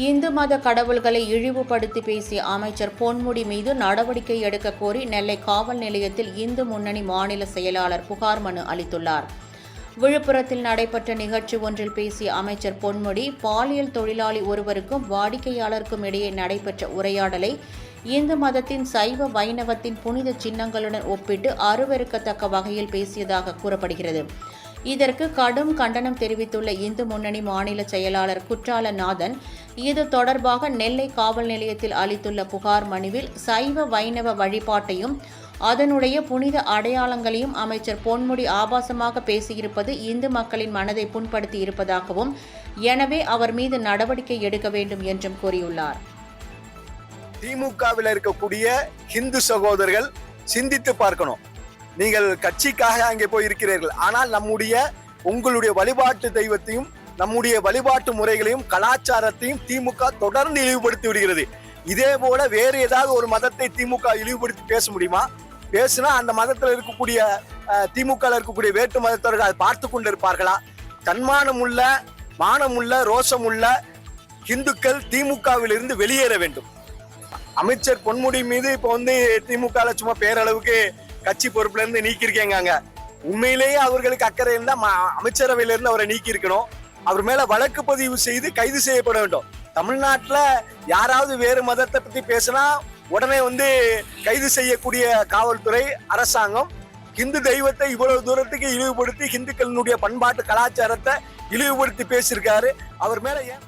இந்து மத கடவுள்களை இழிவுபடுத்தி பேசிய அமைச்சர் பொன்முடி மீது நடவடிக்கை எடுக்க கோரி நெல்லை காவல் நிலையத்தில் இந்து முன்னணி மாநில செயலாளர் புகார் மனு அளித்துள்ளார். விழுப்புரத்தில் நடைபெற்ற நிகழ்ச்சி ஒன்றில் பேசிய அமைச்சர் பொன்முடி, பாலியல் தொழிலாளி ஒருவருக்கும் வாடிக்கையாளருக்கும் இடையே நடைபெற்ற உரையாடலை இந்து மதத்தின் சைவ வைணவத்தின் புனித சின்னங்களுடன் ஒப்பிட்டு அருவருக்கத்தக்க வகையில் பேசியதாக கூறப்படுகிறது. இதற்கு கடும் கண்டனம் தெரிவித்துள்ள இந்து முன்னணி மாநில செயலாளர் குற்றாலநாதன், இது தொடர்பாக நெல்லை காவல் நிலையத்தில் அளித்துள்ள புகார் மனுவில் சைவ வைணவ வழிபாட்டையும் அதனுடைய புனித அடையாளங்களையும் அமைச்சர் பொன்முடி ஆபாசமாக பேசியிருப்பது இந்து மக்களின் மனதை புண்படுத்தி இருப்பதாகவும், எனவே அவர் மீது நடவடிக்கை எடுக்க வேண்டும் என்றும் கூறியுள்ளார். திமுகவில் இருக்கக்கூடிய இந்து சகோதரர்கள் சிந்தித்து பார்க்கணும். நீங்கள் கட்சிக்காக அங்கே போய் இருக்கிறீர்கள், ஆனால் உங்களுடைய வழிபாட்டு தெய்வத்தையும் நம்முடைய வழிபாட்டு முறைகளையும் கலாச்சாரத்தையும் திமுக தொடர்ந்து இழிவுபடுத்தி விடுகிறது. இதே போல வேறு ஏதாவது ஒரு மதத்தை திமுக இழிவுபடுத்தி பேச முடியுமா? பேசுனா அந்த மதத்தில் இருக்கக்கூடிய திமுக இருக்கக்கூடிய வேற்று மதத்தவர்கள் அதை பார்த்து கொண்டு இருப்பார்களா? தன்மானமுள்ள, மானமுள்ள, ரோஷமுள்ள இந்துக்கள் திமுகவில் இருந்து வெளியேற வேண்டும். அமைச்சர் பொன்முடி மீது இப்போ திமுக சும்மா பேரளவுக்கு கட்சி பொறுப்புல இருந்து நீக்கியிருக்கேங்க. உண்மையிலேயே அவர்களுக்கு அக்கறை இருந்தா அமைச்சரவையில இருந்து அவரை நீக்கி இருக்கணும். அவர் மேல வழக்கு பதிவு செய்து கைது செய்யப்பட வேண்டும். தமிழ்நாட்டுல யாராவது வேறு மதத்தை பத்தி பேசினா உடனே கைது செய்யக்கூடிய காவல்துறை, அரசாங்கம் இந்து தெய்வத்தை இவ்வளவு தூரத்துக்கு இழிவுபடுத்தி இந்துக்களினுடைய பண்பாட்டு கலாச்சாரத்தை இழிவுபடுத்தி பேசியிருக்காரு. அவர் மேல ஏன்